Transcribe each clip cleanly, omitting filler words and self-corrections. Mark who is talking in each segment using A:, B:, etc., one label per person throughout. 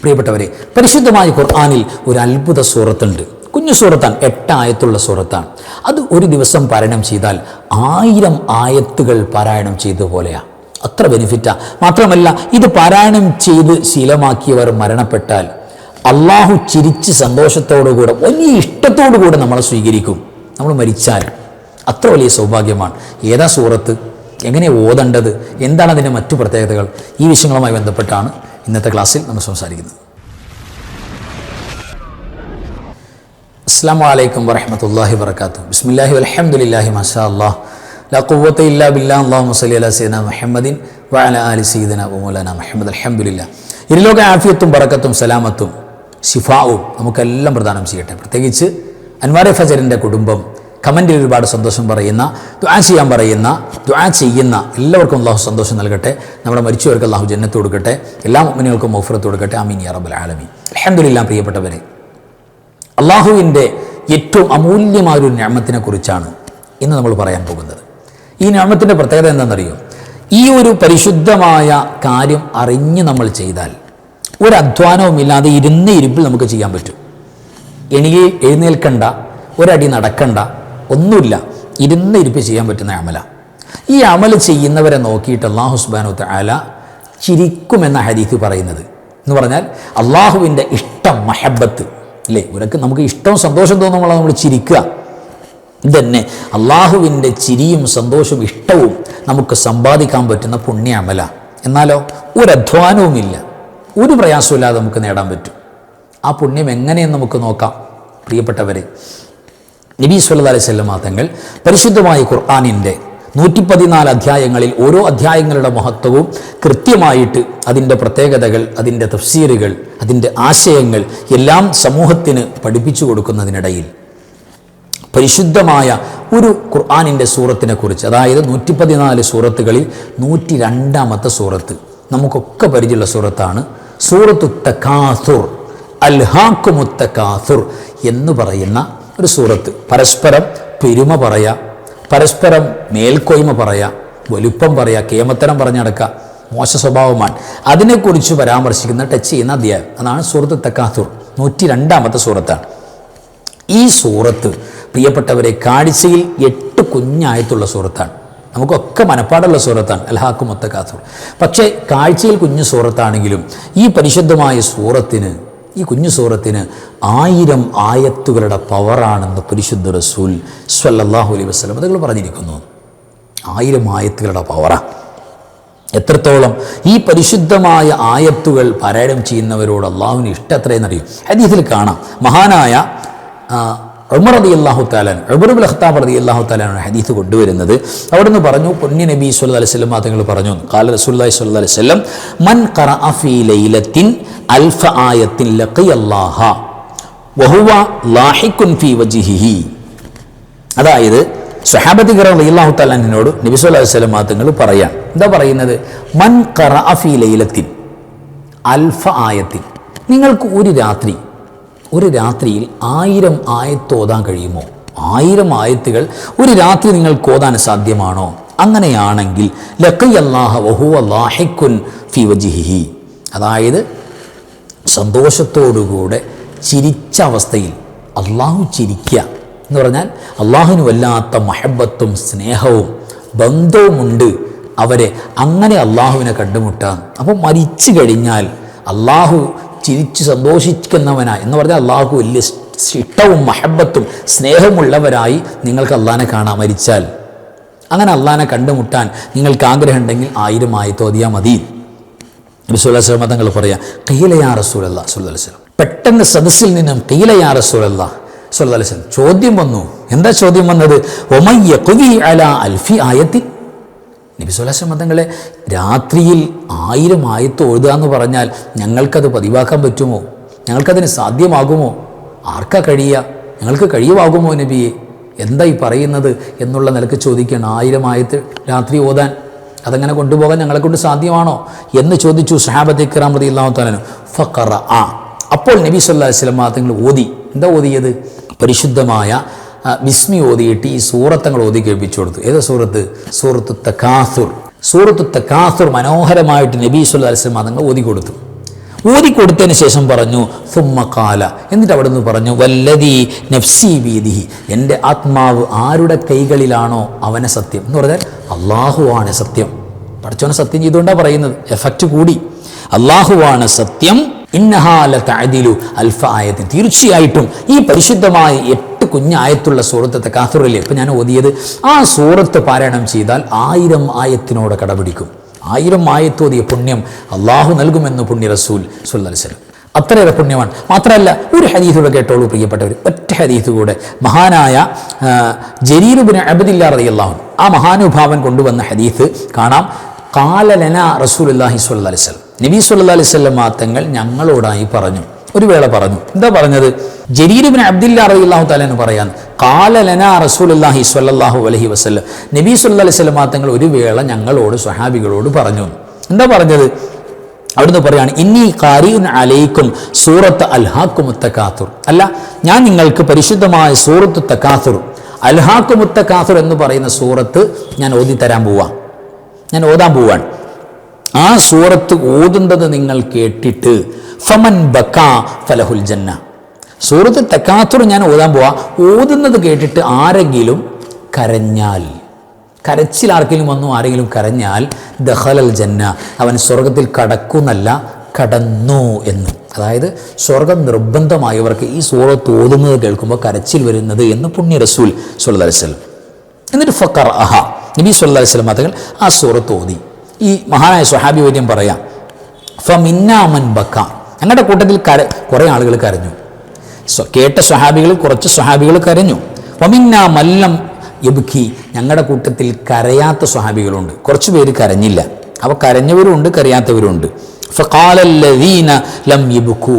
A: പ്രിയപ്പെട്ടവരെ, പരിശുദ്ധമായ ഖുർആനിൽ ഒരു അത്ഭുത സൂറത്തുണ്ട്. കുഞ്ഞു സൂറത്താണ്, 8 ആയത്തുള്ള സൂറത്താണ്. അത് ഒരു ദിവസം പാരായണം ചെയ്താൽ 1000 ആയത്തുകൾ പാരായണം ചെയ്ത പോലെയാണ്. അത്ര ബെനിഫിറ്റാ. മാത്രമല്ല, ഇത് പാരായണം ചെയ്ത് ശീലമാക്കിയവർ മരണപ്പെട്ടാൽ അള്ളാഹു ചിരിച്ച് സന്തോഷത്തോടുകൂടെ വലിയ ഇഷ്ടത്തോടുകൂടെ നമ്മളെ സ്വീകരിക്കും. നമ്മൾ മരിച്ചാൽ അത്ര വലിയ സൗഭാഗ്യമാണ്. ഏതാ സൂറത്ത്, എങ്ങനെ ഓതേണ്ടത്, എന്താണ് അതിൻ്റെ മറ്റു പ്രത്യേകതകൾ, ഈ വിഷയങ്ങളുമായി ബന്ധപ്പെട്ടാണ് ഇന്നത്തെ ക്ലാസ്സിൽ നമ്മൾ സംസാരിക്കുന്നത്. അസ്സലാമു അലൈക്കും വറഹ്മത്തുള്ളാഹി വബറകാതുഹു. ബിസ്മില്ലാഹി വൽഹംദുലില്ലാഹി മാഷാ അല്ലാഹ് ലാ ഖുവ്വത ഇല്ലാ ബില്ലാഹ്. അല്ലാഹുമ്മ സ്വല്ലി അലാ സയ്യിദിനാ മുഹമ്മദിൻ വഅലാ ആലി സയ്യിദിനാ വമൗലാനാ മുഹമ്മദ്. അൽഹംദുലില്ലാഹ്. ഇരുലോക ആഫിയത്തും ബറക്കത്തും സലാമത്തും ശിഫാവും നമുക്കെല്ലാം പ്രദാനം ചെയ്യട്ടെ. പ്രത്യേകിച്ച് അൻവാറെ ഫജറിൻ്റെ കുടുംബം കമൻറ്റിൽ ഒരുപാട് സന്തോഷം പറയുന്ന, ദുആ ചെയ്യാൻ പറയുന്ന, ദുആ ചെയ്യുന്ന എല്ലാവർക്കും അല്ലാഹു സന്തോഷം നൽകട്ടെ. നമ്മുടെ മരിച്ചവർക്ക് അല്ലാഹു ജന്നത്ത് കൊടുക്കട്ടെ. എല്ലാ മുഅ്മിനുകൾക്കും മഗ്ഫിറത്ത് കൊടുക്കട്ടെ. ആമീൻ യാ റബ്ബൽ ആലമീൻ. അൽഹംദുലില്ലാഹ്. പ്രിയപ്പെട്ടവരെ, അള്ളാഹുവിൻ്റെ ഏറ്റവും അമൂല്യമായ ഒരു നിഅമത്തിനെ കുറിച്ചാണ് ഇന്ന് നമ്മൾ പറയാൻ പോകുന്നത്. ഈ നിഅമത്തിൻ്റെ പ്രത്യേകത എന്താണെന്നറിയോ? ഈ ഒരു പരിശുദ്ധമായ കാര്യം അറിഞ്ഞ് നമ്മൾ ചെയ്താൽ ഒരു അധ്വാനവുമില്ലാതെ ഇരുന്ന ഇരിപ്പിൽ നമുക്ക് ചെയ്യാൻ പറ്റും. എഴുന്നേൽക്കണ്ട, ഒരടി നടക്കണ്ട, ഒന്നുമില്ല, ഇരുന്ന ഇരിപ്പ് ചെയ്യാൻ പറ്റുന്ന അമല. ഈ അമൽ ചെയ്യുന്നവരെ നോക്കിയിട്ട് അല്ലാഹു സുബ്ഹാനഹു വ തആല ചിരിക്കുമെന്ന ഹദീസ് പറയുന്നത് എന്ന് പറഞ്ഞാൽ അള്ളാഹുവിൻ്റെ ഇഷ്ടം, മഹബത്ത് അല്ലേ, ഇവരൊക്കെ നമുക്ക് ഇഷ്ടവും സന്തോഷം തോന്നുമ്പോൾ നമ്മൾ ചിരിക്കുക. ഇതന്നെ അള്ളാഹുവിൻ്റെ ചിരിയും സന്തോഷവും ഇഷ്ടവും നമുക്ക് സമ്പാദിക്കാൻ പറ്റുന്ന പുണ്യ അമല. എന്നാലോ ഒരു അധ്വാനവുമില്ല, ഒരു പ്രയാസമില്ലാതെ നമുക്ക് നേടാൻ പറ്റും. ആ പുണ്യം എങ്ങനെയെന്ന് നമുക്ക് നോക്കാം. പ്രിയപ്പെട്ടവരെ, നബി സല്ലല്ലാഹു അലൈഹി വസല്ലം തങ്ങൾ പരിശുദ്ധമായ ഖുർആനിൻ്റെ 114 അധ്യായങ്ങളിൽ ഓരോ അധ്യായങ്ങളുടെ മഹത്വവും കൃത്യമായിട്ട് അതിൻ്റെ പ്രത്യേകതകൾ, അതിൻ്റെ തഫ്സീറുകൾ, അതിൻ്റെ ആശയങ്ങൾ എല്ലാം സമൂഹത്തിന് പഠിപ്പിച്ചു കൊടുക്കുന്നതിനിടയിൽ പരിശുദ്ധമായ ഒരു ഖുർആനിൻ്റെ സൂറത്തിനെ കുറിച്ച്, അതായത് 114 സൂറത്തുകളിൽ 102ാമത്തെ സൂറത്ത് നമുക്കൊക്കെ പരിചയമുള്ള സൂറത്താണ് സൂറത്തു തകാസുർ, അൽഹാക്കുമുത് തകാസുർ എന്ന് പറയുന്ന ഒരു സൂറത്ത്. പരസ്പരം പെരുമ പറയാ, പരസ്പരം മേൽക്കോയ്മ പറയാ, വലുപ്പം പറയാ, കേമത്തരം പറഞ്ഞു നടക്കുക മോശ സ്വഭാവമാണ്. അതിനെക്കുറിച്ച് പരാമർശിക്കുന്ന, ടച്ച് ചെയ്യുന്ന അധ്യായം അതാണ് സൂറത്ത് തകാസുർ. 102ാമത്തെ സൂറത്താണ്. ഈ സൂറത്ത് പ്രിയപ്പെട്ടവരെ കാഴ്ചയിൽ 8 കുഞ്ഞായത്തുള്ള സൂറത്താണ്. നമുക്കൊക്കെ മനപ്പാടുള്ള സൂറത്താണ് അൽഹാക്കുമുത് തകാസുർ. പക്ഷേ കാഴ്ചയിൽ കുഞ്ഞു സൂറത്താണെങ്കിലും ഈ പരിശുദ്ധമായ സൂറത്തിന്, ഈ കുഞ്ഞു സൂറത്തിന് 1000 ആയത്തുകളുടെ പവറാണെന്ന് പരിശുദ്ധ റസൂൽ സ്വല്ലല്ലാഹു അലൈഹി വസല്ലം അതുങ്ങൾ പറഞ്ഞിരിക്കുന്നു. 1000 ആയത്തുകളുടെ പവറാണ്. എത്രത്തോളം ഈ പരിശുദ്ധമായ ആയത്തുകൾ പാരായണം ചെയ്യുന്നവരോട് അള്ളാഹുവിന് ഇഷ്ടം എത്രയെന്നറിയും. ഹദീസിൽ കാണാം, മഹാനായ ഉമർ റളിയല്ലാഹു തആല, ഉമർ ഇബ്നു ഖത്താബ് റളിയല്ലാഹു തആല ഹദീസ് കൊണ്ടുവരുന്നത്. അവിടുന്ന് പറഞ്ഞു, പുണ്യ നബി സ്വല്ലല്ലാഹു അലൈഹി വസല്ലം തങ്ങൾ പറഞ്ഞു, ഖാല റസൂലുള്ളാഹി സ്വല്ലല്ലാഹു അലൈഹി വസല്ലം മൻ ഖറഅ ഫീ ലൈലത്തിൻ അൽഫ ആയത്തിൻ ലഖിയല്ലാഹ വഹുവ ലാഹിഖുൻ ഫീ വജ്ഹിഹി. അതായത് സ്വഹാബത്ത് റളിയല്ലാഹു തആല അൻഹുവിനോട് നബി സ്വല്ലല്ലാഹു അലൈഹി വസല്ലം തങ്ങൾ പറയാൻ, എന്താ പറയുന്നത്? മൻ ഖറഅ ഫീ ലൈലത്തിൻ അൽഫ ആയത്തിൻ, നിങ്ങൾക്ക് ഒരു രാത്രിയിൽ 1000 ആയത്ത് ഓതാൻ കഴിയുമോ? 1000 ആയത്തുകൾ ഒരു രാത്രി നിങ്ങൾക്ക് ഓതാൻ സാധ്യമാണോ? അങ്ങനെയാണെങ്കിൽ ലഖിയല്ലാഹ വഹുവ ലാഹിഖുൻ ഫീ വജ്ഹിഹി, അതായത് സന്തോഷത്തോടുകൂടെ ചിരിച്ച അവസ്ഥയിൽ അള്ളാഹു ചിരിക്കുക എന്ന് പറഞ്ഞാൽ അള്ളാഹുവിന് വല്ലാത്ത മഹബത്തും സ്നേഹവും ബന്ധവുമുണ്ട് അവരെ. അങ്ങനെ അള്ളാഹുവിനെ കണ്ടുമുട്ടാം. അപ്പോൾ മരിച്ചു കഴിഞ്ഞാൽ അള്ളാഹു ചിരിച്ച് സന്തോഷിക്കുന്നവനായി എന്ന് പറഞ്ഞാൽ അള്ളാഹു വലിയ ഇഷ്ടവും മഹബത്തും സ്നേഹമുള്ളവരായി നിങ്ങൾക്ക് അള്ളാഹിനെ കാണാൻ മരിച്ചാൽ. അങ്ങനെ അള്ളാഹിനെ കണ്ടുമുട്ടാൻ നിങ്ങൾക്ക് ആഗ്രഹം ഉണ്ടെങ്കിൽ 1000 ആയത്ത് ഓതിയാൽ മതി. നബി സ്വല്ലല്ലാഹു അലൈഹി വസല്ലം തങ്ങൾ പറയാ, ഖീല യാ റസൂലല്ലാഹ് സ്വല്ലല്ലാഹു അലൈഹി വസല്ലം. പെട്ടെന്ന് സദസ്സിൽ നിന്നും ഖീല യാ റസൂലല്ലാഹ് സ്വല്ലല്ലാഹു അലൈഹി വസല്ലം ചോദ്യം വന്നു. എന്താ ചോദ്യം വന്നത്? വമൻ യഖ്വി അലാ അൽഫി ആയത്തി. നബി സ്വല്ലല്ലാഹു അലൈഹി വസല്ലം തങ്ങളെ രാത്രിയിൽ 1000 ആയത്ത് ഓതുക എന്ന് പറഞ്ഞാൽ ഞങ്ങൾക്കത് പതിവാക്കാൻ പറ്റുമോ? ഞങ്ങൾക്കതിന് സാധ്യമാകുമോ? ആർക്കാ കഴിയുക? ഞങ്ങൾക്ക് കഴിയുമാകുമോ നബിയെ? എന്താ ഈ പറയുന്നത് എന്നുള്ള നിലക്ക് ചോദിക്കുകയാണ്. 1000 ആയത്ത് രാത്രി ഓതാൻ അതങ്ങനെ കൊണ്ടുപോകാൻ ഞങ്ങളെ കൊണ്ട് സാധ്യമാണോ എന്ന് ചോദിച്ചു സഹാബത്തെ കിറാം റളിയല്ലാഹു തആല അൻഹു. ഫഖറഅ, അപ്പോൾ നബി സല്ലല്ലാഹു അലൈഹി വസല്ലം തങ്ങൾ ഓതി. എന്താ ഓതിയത്? പരിശുദ്ധമായ ബിസ്മി ഓതിയിട്ട് ഈ സൂറത്തങ്ങൾ ഓതി കേൾപ്പിച്ചു കൊടുത്തു. ഏത് സൂറത്ത്? സൂറത്തു തകാസുർ. സൂറത്തു തകാസുർ മനോഹരമായിട്ട് നബി സല്ലല്ലാഹു അലൈഹി വസല്ലം തങ്ങൾ ഓതി കൊടുത്തു. ഊതിക്കൊടുത്തതിന് ശേഷം പറഞ്ഞു സുമ്മ ഖാല, എന്നിട്ട് അവിടെ നിന്ന് പറഞ്ഞു വല്ലദീ നഫ്സി ബിയദിഹി, എൻ്റെ ആത്മാവ് ആരുടെ കൈകളിലാണോ അവനെ സത്യം എന്ന് പറഞ്ഞാൽ അള്ളാഹുവാണ് സത്യം. പഠിച്ചവനെ സത്യം ചെയ്തുകൊണ്ടാണ് പറയുന്നത്, എഫക്റ്റ് കൂടി. അള്ളാഹുവാണ് സത്യം. ഇന്നഹാ ലതഅദിലു അൽഫ ആയത്തിൻ, തീർച്ചയായിട്ടും ഈ പരിശുദ്ധമായ 8 കുഞ്ഞായത്തുള്ള സൂറത്ത് തകാസുറിലെ ഇപ്പം ഞാൻ ഓതിയത്, ആ സൂറത്ത് പാരായണം ചെയ്താൽ 1000 ആയത്തിനോട് കടപിടിക്കും. 1000 ആയത്ത് ഓതിയ പുണ്യം അള്ളാഹു നൽകുമെന്ന് പുണ്യ റസൂൽ സ്വല്ലല്ലാഹു അലൈഹി വസല്ലം. അത്രയേറെ പുണ്യമാണ്. മാത്രമല്ല ഒരു ഹദീഥൂടെ കേട്ടോളൂ പ്രിയപ്പെട്ടവർ, ഒറ്റ ഹദീഥ് കൂടെ. മഹാനായ ജരീർ ഇബ്നു അബ്ദില്ലാഹ് റളിയല്ലാഹു അൻഹു, ആ മഹാനുഭാവൻ കൊണ്ടുവന്ന ഹദീഥ് കാണാം. ഖാല ലനാ റസൂലുള്ളാഹി സ്വല്ലല്ലാഹു അലൈഹി വസല്ലം, നബി സ്വല്ലല്ലാഹു അലൈഹി വസല്ലം തങ്ങൾ ഞങ്ങളോടായി പറഞ്ഞു. ഒരു വേള പറഞ്ഞു. എന്താ പറഞ്ഞത്? ജരീർ ഇബ്നു അബ്ദില്ലാഹ് റളിയല്ലാഹു തആല എന്ന് പറയാൻ, ഖാല ലനാ റസൂലുള്ളാഹി സ്വല്ലല്ലാഹു അലൈഹി വസല്ലം, നബി സ്വല്ലല്ലാഹു അലൈഹി വസല്ലം തങ്ങൾ ഒരു വേള ഞങ്ങളോട് സ്വഹാബികളോട് പറഞ്ഞു. എന്താ പറഞ്ഞത്? അവിടുന്ന് പറയാണ്, ഇന്നി ഖാരിഉൻ അലൈക്കും സൂറത്ത് അൽഹാക്കുമുത് തകാസുർ, അല്ല ഞാൻ നിങ്ങൾക്ക് പരിശുദ്ധമായ സൂറത്ത് തകാസുർ, അൽഹാക്കുമുത് തകാസുർ എന്ന് പറയുന്ന സൂറത്ത് ഞാൻ ഓതാൻ പോവാൻ. ആ സൂറത്ത് ഓതുന്നത് നിങ്ങൾ കേട്ടിട്ട് ഫമൻ ബക്കാ ഫലഹുൽ ജന്ന, സൂറത്ത് തകാസുർ ഞാൻ ഓതാൻ പോവാ, ഓതുന്നത് കേട്ടിട്ട് ആരെങ്കിലും കരഞ്ഞാൽ, കരച്ചിൽ ആർക്കെങ്കിലും വന്നു, ആരെങ്കിലും കരഞ്ഞാൽ ദഖലൽ ജന്ന, അവൻ സ്വർഗത്തിൽ കടക്കുന്നല്ല കടന്നു എന്ന്. അതായത് സ്വർഗം നിർബന്ധമായവർക്ക് ഈ സൂറത്ത് ഓതുന്നത് കേൾക്കുമ്പോൾ കരച്ചിൽ വരുന്നത് എന്ന് പുണ്യ റസൂൽ സ്വല്ലല്ലാഹു അലൈഹി വസല്ലം. എന്നിട്ട് ഫഖറഅഹ, നബി സ്വല്ലല്ലാഹു അലൈഹി വസല്ലം തങ്ങൾ ആ സൂറത്ത് ഓതി. ഈ മഹാനായ സ്വഹാബി വര്യം പറയാം, ഫമിന്നാ മൻ ബക്ക, ഞങ്ങളുടെ കൂട്ടത്തിൽ കുറേ ആളുകൾ കരഞ്ഞു. കേട്ട സ്വഹാബികളിൽ കുറച്ച് സ്വഹാബികൾ കരഞ്ഞു. വമിന്നാ മല്ലം യബ്കി, ഞങ്ങളുടെ കൂട്ടത്തിൽ കരയാത്ത സ്വഹാബികളുണ്ട്, കുറച്ച് പേര് കരഞ്ഞില്ല. അപ്പോൾ കരഞ്ഞവരുണ്ട് കരയാത്തവരുണ്ട്. ഫഖാലല്ലദീന ലം യബ്കൂ,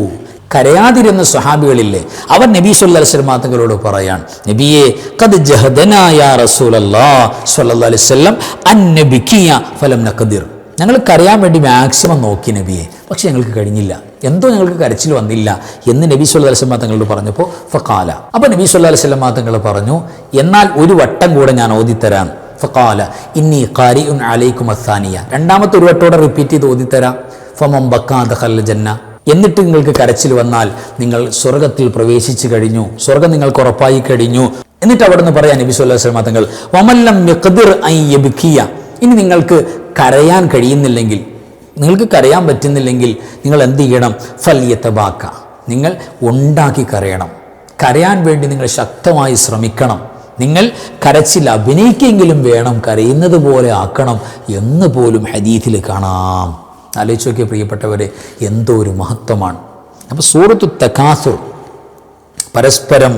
A: കരയാതിരുന്ന സ്വഹാബികളില്ലേ, അവർ നബി സ്വല്ലല്ലാഹു അലൈഹി വസല്ലം തങ്ങളോട് പറയാൻ, നബിയെ ഖദ് ജഹദനാ യാ റസൂലല്ലാഹ് സ്വല്ലല്ലാഹു അലൈഹി വസല്ലം അൻ നബികിയ ഫലം നഖദിർ, ഞങ്ങൾ കരയാൻ വേണ്ടി മാക്സിമം നോക്കി നബിയെ, പക്ഷെ ഞങ്ങൾക്ക് കഴിഞ്ഞില്ല, എന്തോ ഞങ്ങൾക്ക് കരച്ചിൽ വന്നില്ല എന്ന് നബി സല്ലല്ലാഹു അലൈഹി വസല്ലം തങ്ങളോട് പറഞ്ഞപ്പോൾ ഫഖാല, അപ്പോൾ നബി സല്ലല്ലാഹു അലൈഹി വസല്ലം തങ്ങൾ പറഞ്ഞു, എന്നാൽ ഒരു വട്ടം കൂടെ ഞാൻ ഓതിത്തരാം. ഫഖാല ഇന്നി ഖാരിഉൻ അലൈക്കും അസ്സാനിയ, രണ്ടാമത്തെ ഒരു വട്ടോടെ റിപ്പീറ്റ് ചെയ്ത് ഓതിത്തരാം. ഫമൻ ബക്കാ ദഖലൽ ജന്ന, എന്നിട്ട് നിങ്ങൾക്ക് കരച്ചിൽ വന്നാൽ നിങ്ങൾ സ്വർഗത്തിൽ പ്രവേശിച്ചു കഴിഞ്ഞു, സ്വർഗം നിങ്ങൾക്ക് ഉറപ്പായി കഴിഞ്ഞു. എന്നിട്ട് അവിടെ നിന്ന് പറയാൻ നബി സല്ലല്ലാഹു അലൈഹി വസല്ലം തങ്ങൾ, വമല്ലം യഖ്ദിർ അൻ യബ്കിയ, ഇനി നിങ്ങൾക്ക് കരയാൻ കഴിയുന്നില്ലെങ്കിൽ, നിങ്ങൾക്ക് കരയാൻ പറ്റുന്നില്ലെങ്കിൽ നിങ്ങൾ എന്ത് ചെയ്യണം? ഫൽയതബാക്ക, നിങ്ങൾ ഉണ്ടാക്കി കരയണം, കരയാൻ വേണ്ടി നിങ്ങൾ ശക്തമായി ശ്രമിക്കണം, നിങ്ങൾ കരച്ചിൽ അഭിനയിക്കെങ്കിലും വേണം, കരയുന്നത് പോലെ ആക്കണം എന്ന് പോലും ഹദീഥിൽ കാണാം. ആലോചിച്ച് നോക്കിയ പ്രിയപ്പെട്ടവരെ, എന്തോ ഒരു മഹത്വമാണ്. അപ്പോൾ സൂറത്തു തകാസുർ പരസ്പരം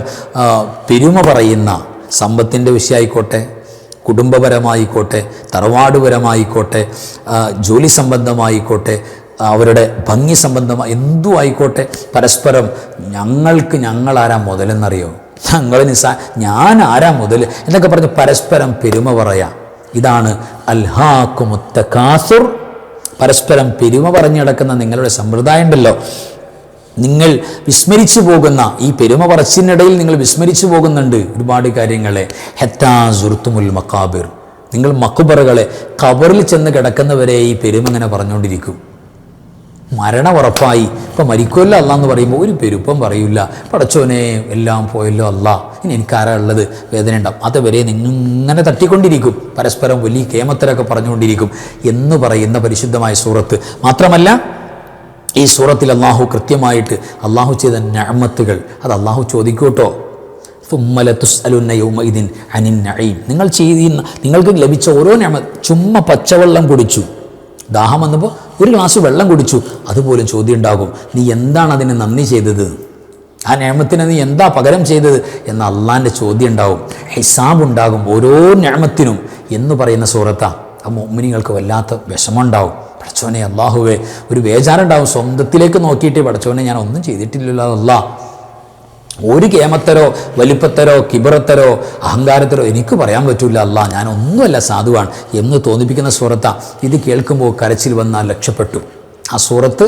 A: പെരുമ പറയുന്ന, സമ്പത്തിൻ്റെ വിഷയമായിക്കോട്ടെ, കുടുംബപരമായിക്കോട്ടെ, തറവാടുപരമായിക്കോട്ടെ, ജോലി സംബന്ധമായിക്കോട്ടെ, അവരുടെ ഭംഗി സംബന്ധമായി എന്തു ആയിക്കോട്ടെ, പരസ്പരം ഞങ്ങളാരാ മുതലെന്നറിയോ, ഞാൻ ആരാ മുതൽ എന്നൊക്കെ പറഞ്ഞ് പരസ്പരം പെരുമ പറയാം. ഇതാണ് അൽഹാക്കുമുത് തകാസുർ. പരസ്പരം പെരുമ പറഞ്ഞു നടക്കുന്ന നിങ്ങളുടെ സമ്പ്രദായം ഉണ്ടല്ലോ, നിങ്ങൾ വിസ്മരിച്ചു പോകുന്ന ഈ പെരുമ പറച്ചിനിടയിൽ നിങ്ങൾ വിസ്മരിച്ചു പോകുന്നുണ്ട് ഒരുപാട് കാര്യങ്ങളെ. ഹത്താ സുർത്തുമുൽ മക്കാബിർ, നിങ്ങൾ മക്ബറുകളെ, ഖബറിൽ ചെന്ന് കിടക്കുന്നവരെ ഈ പെരുമ ഇങ്ങനെ പറഞ്ഞുകൊണ്ടിരിക്കും. മരണം ഉറപ്പായി, ഇപ്പം മരിക്കുമല്ലോ അല്ല എന്ന് പറയുമ്പോൾ ഒരു പെരുപ്പം പറയില്ല, പടച്ചോനെ എല്ലാം പോയല്ലോ അല്ല, ഇനി എനിക്കാരാ ഉള്ളത്, വേദന ഉണ്ടാവും, അതുവരെ നിങ്ങളിങ്ങനെ തട്ടിക്കൊണ്ടിരിക്കും, പരസ്പരം വലിയ കേമത്തരൊക്കെ പറഞ്ഞുകൊണ്ടിരിക്കും എന്ന് പറയുന്ന പരിശുദ്ധമായ സൂറത്ത്. മാത്രമല്ല ഈ സൂറത്തിൽ അള്ളാഹു കൃത്യമായിട്ട് അള്ളാഹു ചെയ്ത നിഅമത്തുകൾ അത് അള്ളാഹു ചോദിക്കൂട്ടോ. സുമ്മ ലതുസ്അലുന്ന യൗമഇദിൻ അനിൻ നഈം, നിങ്ങൾക്ക് ലഭിച്ച ഓരോ നിഅമത്ത്, ചുമ്മാ പച്ചവെള്ളം കുടിച്ചു, ദാഹം വന്നപ്പോൾ ഒരു ഗ്ലാസ് വെള്ളം കുടിച്ചു, അതുപോലും ചോദ്യം ഉണ്ടാകും, നീ എന്താണ് അതിന് നന്ദി ചെയ്തത്, ആ നിഅമത്തിന് നീ എന്താ പകരം ചെയ്തത് എന്ന അള്ളാഹിൻ്റെ ചോദ്യം ഉണ്ടാവും, ഹിസാബുണ്ടാകും ഓരോ നിഅമത്തിനും എന്ന് പറയുന്ന സൂറത്താ. ആ മുഅ്മിനീങ്ങൾക്ക് വല്ലാത്ത വിഷമമുണ്ടാവും. പടച്ചോനെ അള്ളാഹുവേ, ഒരു ബേജാറുണ്ടാവും, സ്വന്തത്തിലേക്ക് നോക്കിയിട്ട് പടച്ചോനെ ഞാൻ ഒന്നും ചെയ്തിട്ടില്ലല്ലോ അല്ലാ, ഒരു കേമത്തരോ വലിപ്പത്തരോ കിബറത്തരോ അഹങ്കാരത്തരോ എനിക്ക് പറയാൻ പറ്റില്ല അല്ലാ, ഞാൻ ഒന്നുമല്ല സാധുവാണ് എന്ന് തോന്നിപ്പിക്കുന്ന സൂറത്താ. ഇത് കേൾക്കുമ്പോൾ കരച്ചിൽ വന്നാൽ രക്ഷപ്പെട്ടു. ആ സൂറത്ത്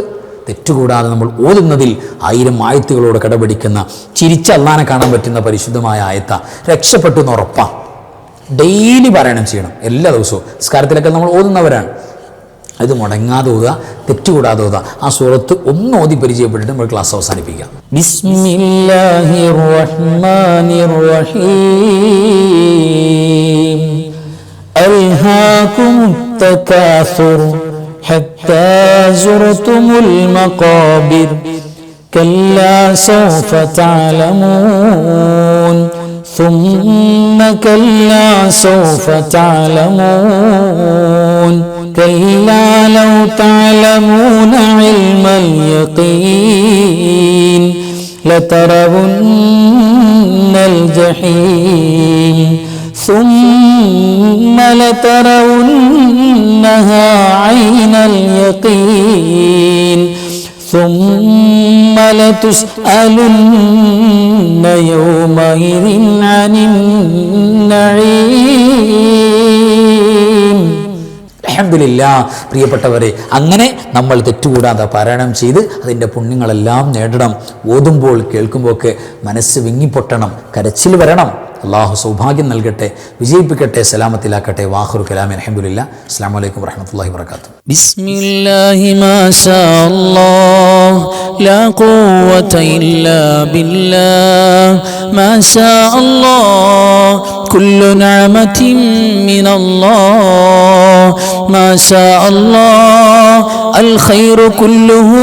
A: തെറ്റുകൂടാതെ നമ്മൾ ഓതുന്നതിൽ 1000 ആയത്തുകളോട് കടപിടിക്കുന്ന, ചിരിച്ച അള്ളാനെ കാണാൻ പറ്റുന്ന പരിശുദ്ധമായ ആയത്ത, രക്ഷപ്പെട്ടു എന്ന് ഉറപ്പാണ്. ഡെയിലി പാരായണം ചെയ്യണം, എല്ലാ ദിവസവും. നിസ്കാരത്തിലൊക്കെ നമ്മൾ ഓതുന്നവരാണ്. അത് മുടങ്ങാതെ ഓതുക, തെറ്റുകൂടാതെ ഓതുക. ആ സൂറത്ത് ഒന്ന് ഓതി പരിചയപ്പെട്ടിട്ട് നമ്മൾ ക്ലാസ് അവസാനിപ്പിക്കാം. ബിസ്മില്ലാഹിർ റഹ്മാനിർ റഹീം. അൽഹാകുമുത് തകാസുർ ഹത്താ സുർതുമുൽ മഖാബിർ കല്ലാ സൗഫ തഅലമൂൻ ثم كلا سوف تعلمون كلا لو تعلمون علم اليقين لترون الجحيم ثم لترونها عين اليقين ثم لتسألن يومئذ عن النعيم. അൽഹംദുലില്ലാഹ്. പ്രിയപ്പെട്ടവരെ, അങ്ങനെ നമ്മൾ തെറ്റുകൂടാതെ പാരായണം ചെയ്ത് അതിൻ്റെ പുണ്യങ്ങളെല്ലാം നേടണം. ഓതുമ്പോൾ കേൾക്കുമ്പോൾ ഒക്കെ മനസ്സ് വിങ്ങിപ്പൊട്ടണം, കരച്ചിൽ വരണം. അള്ളാഹു സൗഭാഗ്യം നൽകട്ടെ, വിജയിപ്പിക്കട്ടെ, സലാമത്തിലാക്കട്ടെ. വാഖിറു കലാമി അൽഹംദുലില്ലാഹ്. അസ്സലാമു അലൈക്കും വറഹ്മത്തുള്ളാഹി വബറകാതുഹു. ബിസ്മില്ലാഹി മാ ശാ അല്ലാഹ് ലാ ഖുവത ഇല്ലാ ബില്ലാഹ് മാ ശാ അല്ലാഹ് കുല്ലു നിഅമതിൻ മിനല്ലാഹ് മാ ശാ അല്ലാഹ് അൽ ഖൈറു കുല്ലുഹു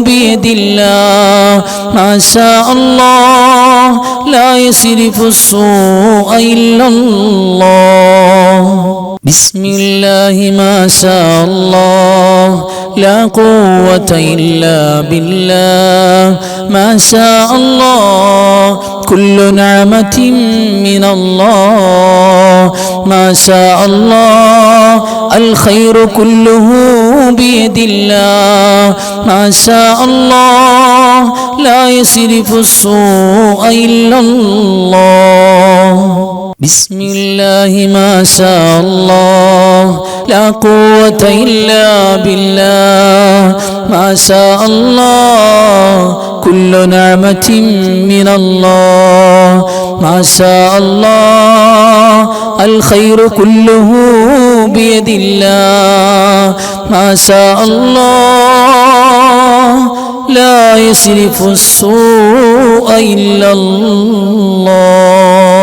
A: ബിയദില്ലാഹ് മാ ശാ അല്ലാഹ് ലാ യസ്രിഫു السوء إلا الله بسم الله ما شاء الله لا قوة إلا بالله ما شاء الله كل نعمة من الله ما شاء الله الخير كله بيد الله ما شاء الله لا يصرف السوء إلا الله بسم الله ما شاء الله لا قوة إلا بالله ما شاء الله كل نعمة من الله ما شاء الله الخير كله بيد الله ما شاء الله لا يصرف السوء إلا الله